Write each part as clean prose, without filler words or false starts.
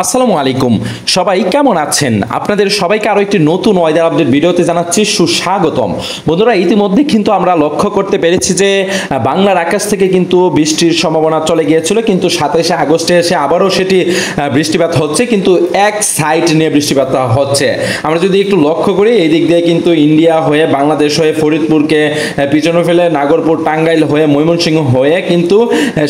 আসসালামু আলাইকুম। সবাই কেমন আছেন? আপনাদের সবাইকে আরো একটি নতুন ওয়েদার আপডেট ভিডিওতে জানাচ্ছি সুস্বাগতম। বন্ধুরা, ইতিমধ্যে কিন্তু আমরা লক্ষ্য করতে পেরেছি যে বাংলার আকাশ থেকে কিন্তু বৃষ্টির সম্ভাবনা চলে গিয়েছিল, কিন্তু 27শে আগস্টে এসে আবারও সেটি বৃষ্টিপাত হচ্ছে, কিন্তু এক সাইড নিয়ে বৃষ্টিপাত হচ্ছে। আমরা যদি একটু লক্ষ্য করি, এই দিক দিয়ে কিন্তু ইন্ডিয়া হয়ে বাংলাদেশ হয়ে ফরিদপুরকে পিছনে ফেলে নাগরপুর টাঙ্গাইল হয়ে ময়মনসিংহ হয়ে কিন্তু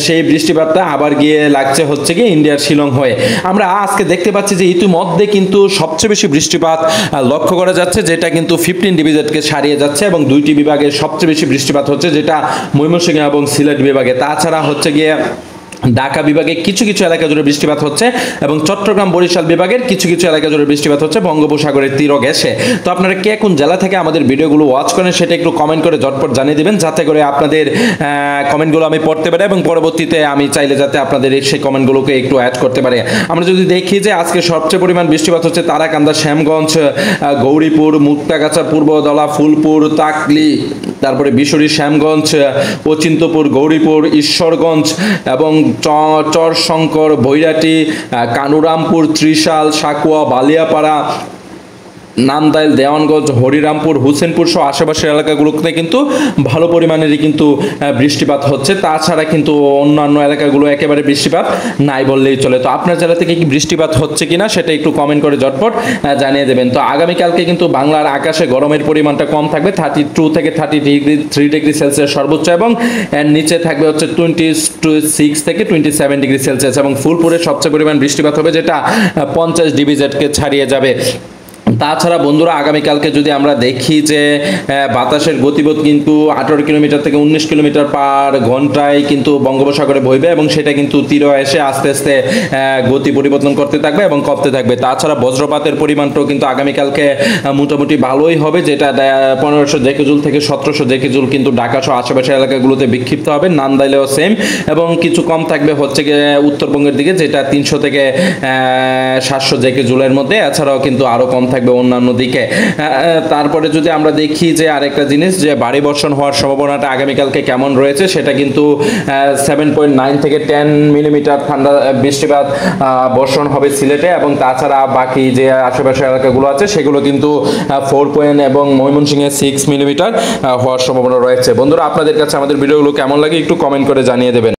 সেই বৃষ্টিপাতটা আবার গিয়ে লাগছে হচ্ছে কি ইন্ডিয়ার শিলং হয়ে। আমরা আজকে দেখতে পাচ্ছি যে ইতিমধ্যে কিন্তু সবচেয়ে বেশি বৃষ্টিপাত লক্ষ্য করা যাচ্ছে, যেটা কিন্তু 15 ডিভিজনকে ছাড়িয়ে যাচ্ছে এবং দুইটি বিভাগে সবচেয়ে বেশি বৃষ্টিপাত হচ্ছে, যেটা ময়মনসিংহ এবং সিলেট বিভাগে। তাছাড়া হচ্ছে গিয়ে ঢাকা বিভাগে কিছু কিছু এলাকা জুড়ে বৃষ্টিপাত হচ্ছে এবং চট্টগ্রাম বরিশাল বিভাগের কিছু কিছু এলাকা জুড়ে বৃষ্টিপাত হচ্ছে বঙ্গোপসাগরের তীর ঘেঁষে। তো আপনারা কে কোন জেলা থেকে আমাদের ভিডিওগুলো ওয়াচ করেন সেটা একটু কমেন্ট করে ঝটপট জানিয়ে দিবেন, যাতে করে আপনাদের কমেন্টগুলো আমি পড়তে পারি এবং পরবর্তীতে আমি চাইলে যাতে আপনাদের সেই কমেন্টগুলোকে একটু অ্যাড করতে পারে। আমরা যদি দেখি যে আজকে সবচেয়ে পরিমাণ বৃষ্টিপাত হচ্ছে তারাকান্দা, শ্যামগঞ্জ, গৌরীপুর, মুক্তাগাছা, পূর্বদলা, ফুলপুর, তাকলি, তারপরে বিশরি, শ্যামগঞ্জ, অচিন্তপুর, গৌরীপুর, ঈশ্বরগঞ্জ এবং চরশঙ্কর, ভৈরাটি, কানুরামপুর, ত্রিশাল, সাকুয়া, বালিয়াপাড়া, নান্দাইল, দেওয়ানগঞ্জ, হরিরামপুর, হুসেনপুর সহ আশেপাশের এলাকাগুলোতে কিন্তু ভালো পরিমাণেরই কিন্তু বৃষ্টিপাত হচ্ছে। তাছাড়া কিন্তু অন্যান্য এলাকাগুলো একেবারে বৃষ্টিপাত নাই বললেই চলে। তো আপনার জেলা থেকে কি বৃষ্টিপাত হচ্ছে কিনা সেটা একটু কমেন্ট করে ঝটপট জানিয়ে দেবেন। তো আগামীকালকে কিন্তু বাংলার আকাশে গরমের পরিমাণটা কম থাকবে, 32 থেকে 33 ডিগ্রি সেলসিয়াস সর্বোচ্চ, এবং এর নিচে থাকবে হচ্ছে 26 থেকে 27 ডিগ্রি সেলসিয়াস, এবং ফুলপুরে সবচেয়ে পরিমাণ বৃষ্টিপাত হবে, যেটা 50 ডিভিজেটকে ছাড়িয়ে যাবে। তাছাড়া বন্ধুরা, আগামীকালকে যদি আমরা দেখি যে বাতাসের গতিপথ কিন্তু 18 কিলোমিটার থেকে 19 কিলোমিটার পার ঘন্টায় কিন্তু বঙ্গোপসাগরে বইবে, এবং সেটা কিন্তু তীর এসে আস্তে আস্তে গতি পরিবর্তন করতে থাকবে এবং কমতে থাকবে। তাছাড়া বজ্রপাতের পরিমাণটাও কিন্তু আগামীকালকে মোটামুটি ভালোই হবে, যেটা 1500 জেকেজুল থেকে 1700 জেকেজুল কিন্তু ঢাকা সহ আশেপাশের এলাকাগুলোতে বিক্ষিপ্ত হবে। নান্দাইলেও সেম, এবং কিছু কম থাকবে হচ্ছে গিয়ে উত্তরবঙ্গের দিকে, যেটা 300 থেকে 700 জেকেজুলের মধ্যে। এছাড়াও কিন্তু আরও কম থাকবে অন্যান্য দিকে। তারপরে যদি আমরা দেখি যে আরেকটা জিনিস, যে ভারী বর্ষণ হওয়ার সম্ভাবনাটা আগামীকালকে কেমন রয়েছে, সেটা কিন্তু 7.9 থেকে 10 মিলিমিটার ঠান্ডা বৃষ্টিপাত বর্ষণ হবে সিলেটে, এবং তাছাড়া বাকি যে আশেপাশের এলাকাগুলো আছে সেগুলো কিন্তু 4 এবং ময়মনসিংহে 6 মিলিমিটার হওয়ার সম্ভাবনা রয়েছে। বন্ধুরা, আপনাদের কাছে আমাদের ভিডিওগুলো কেমন লাগে একটু কমেন্ট করে জানিয়ে দেবেন।